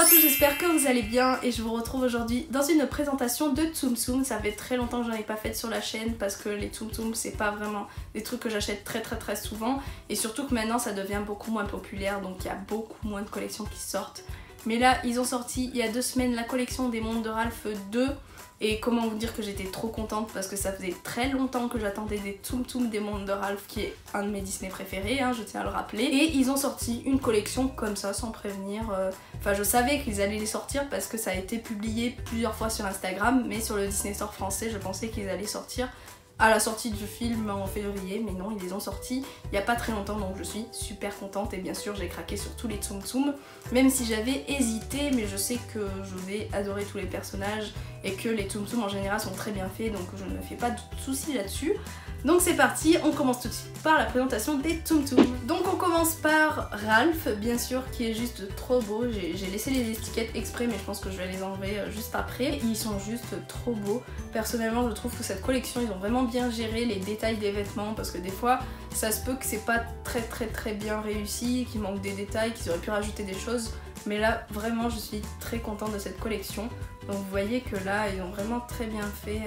à tous, j'espère que vous allez bien et je vous retrouve aujourd'hui dans une présentation de Tsum Tsum. Ça fait très longtemps que j'en ai pas fait sur la chaîne parce que les Tsum Tsum c'est pas vraiment des trucs que j'achète très souvent et surtout que maintenant ça devient beaucoup moins populaire, donc il y a beaucoup moins de collections qui sortent. Mais là ils ont sorti il y a 2 semaines la collection des montres de Ralph 2 et comment vous dire que j'étais trop contente parce que ça faisait très longtemps que j'attendais des Tsum Tsum des montres de Ralph, qui est un de mes Disney préférés, hein, je tiens à le rappeler. Et ils ont sorti une collection comme ça sans prévenir. Enfin je savais qu'ils allaient les sortir parce que ça a été publié plusieurs fois sur Instagram, mais sur le Disney Store français je pensais qu'ils allaient sortir à la sortie du film en février, mais non, ils les ont sortis il n'y a pas très longtemps, donc je suis super contente et bien sûr j'ai craqué sur tous les Tsum Tsum, même si j'avais hésité, mais je sais que je vais adorer tous les personnages et que les Tsum Tsum en général sont très bien faits, donc je ne me fais pas de soucis là-dessus. Donc c'est parti, on commence tout de suite par la présentation des Tsum Tsum. Donc on commence par Ralph, bien sûr, qui est juste trop beau. J'ai laissé les étiquettes exprès, mais je pense que je vais les enlever juste après. Ils sont juste trop beaux. Personnellement, je trouve que cette collection, ils ont vraiment bien géré les détails des vêtements, parce que des fois, ça se peut que c'est pas très bien réussi, qu'il manque des détails, qu'ils auraient pu rajouter des choses. Mais là, vraiment, je suis très contente de cette collection. Donc vous voyez que là, ils ont vraiment très bien fait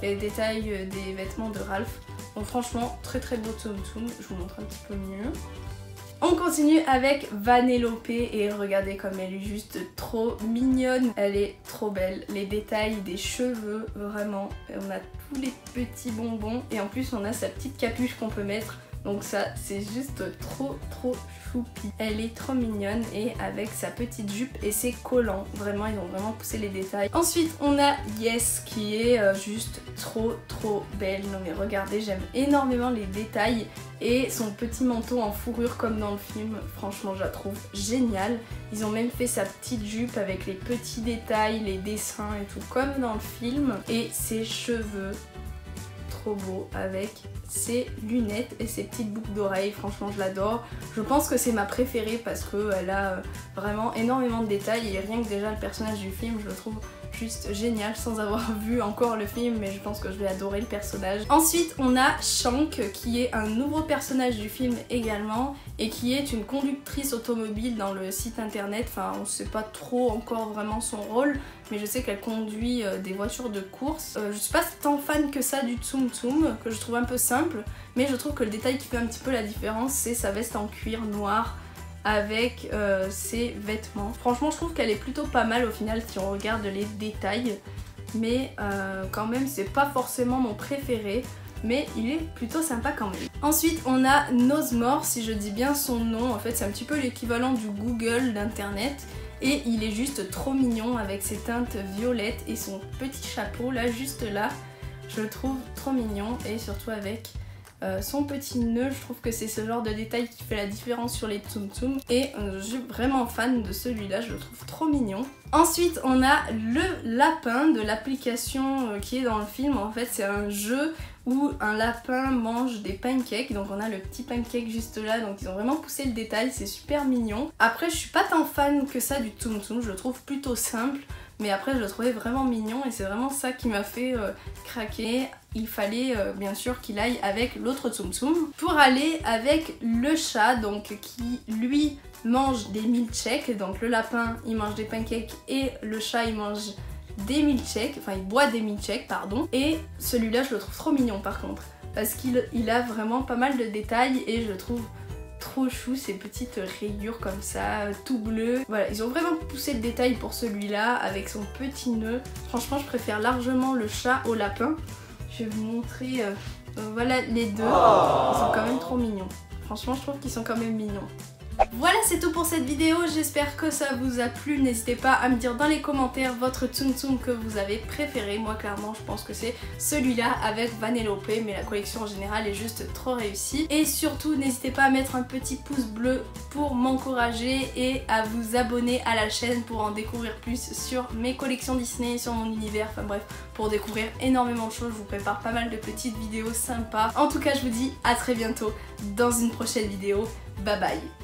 les détails des vêtements de Ralph. Donc franchement, très beau Tsum Tsum. Je vous montre un petit peu mieux. On continue avec Vanellope et regardez comme elle est juste trop mignonne. Elle est trop belle. Les détails des cheveux, vraiment. On a tous les petits bonbons et en plus on a sa petite capuche qu'on peut mettre. Donc ça, c'est juste trop choupi. Elle est trop mignonne et avec sa petite jupe et ses collants. Vraiment, ils ont vraiment poussé les détails. Ensuite, on a Yes qui est juste trop belle. Non mais regardez, j'aime énormément les détails et son petit manteau en fourrure comme dans le film. Franchement, je la trouve géniale. Ils ont même fait sa petite jupe avec les petits détails, les dessins et tout comme dans le film. Et ses cheveux, trop beau, avec ses lunettes et ses petites boucles d'oreilles. Franchement je l'adore. Je pense que c'est ma préférée parce qu'elle a vraiment énormément de détails et rien que déjà le personnage du film je le trouve juste génial sans avoir vu encore le film, mais je pense que je vais adorer le personnage. Ensuite on a Shank qui est un nouveau personnage du film également et qui est une conductrice automobile dans le site internet. Enfin on sait pas trop encore vraiment son rôle, mais je sais qu'elle conduit des voitures de course. Je suis pas tant fan que ça du Tsum Tsum, que je trouve un peu simple, mais je trouve que le détail qui fait un petit peu la différence c'est sa veste en cuir noir avec ses vêtements. Franchement je trouve qu'elle est plutôt pas mal au final si on regarde les détails, mais quand même c'est pas forcément mon préféré, mais il est plutôt sympa quand même. Ensuite on a Nosmore, si je dis bien son nom, en fait c'est un petit peu l'équivalent du Google d'internet et il est juste trop mignon avec ses teintes violettes et son petit chapeau là juste là, je le trouve trop mignon et surtout avec son petit nœud. Je trouve que c'est ce genre de détail qui fait la différence sur les Tsum Tsum et je suis vraiment fan de celui-là, je le trouve trop mignon. Ensuite on a le lapin de l'application qui est dans le film. En fait c'est un jeu où un lapin mange des pancakes, donc on a le petit pancake juste là, donc ils ont vraiment poussé le détail, c'est super mignon. Après je suis pas tant fan que ça du Tsum Tsum, je le trouve plutôt simple, mais après je le trouvais vraiment mignon et c'est vraiment ça qui m'a fait craquer. Il fallait bien sûr qu'il aille avec l'autre Tsum Tsum pour aller avec le chat, donc qui lui mange des milkshakes. Donc le lapin il mange des pancakes et le chat il mange des milkshakes, enfin il boit des milkshakes pardon. Et celui-là je le trouve trop mignon par contre parce qu'il a vraiment pas mal de détails et je le trouve trop chou, ces petites rayures comme ça, tout bleu. Voilà, ils ont vraiment poussé le détail pour celui-là avec son petit nœud. Franchement je préfère largement le chat au lapin. Je vais vous montrer, voilà les deux, ils sont quand même trop mignons. Franchement je trouve qu'ils sont quand même mignons. Voilà, c'est tout pour cette vidéo, j'espère que ça vous a plu. N'hésitez pas à me dire dans les commentaires votre Tsum Tsum que vous avez préféré. Moi clairement je pense que c'est celui-là avec Vanellope, mais la collection en général est juste trop réussie. Et surtout n'hésitez pas à mettre un petit pouce bleu pour m'encourager et à vous abonner à la chaîne pour en découvrir plus sur mes collections Disney, sur mon univers, enfin bref, pour découvrir énormément de choses. Je vous prépare pas mal de petites vidéos sympas. En tout cas je vous dis à très bientôt dans une prochaine vidéo. Bye bye.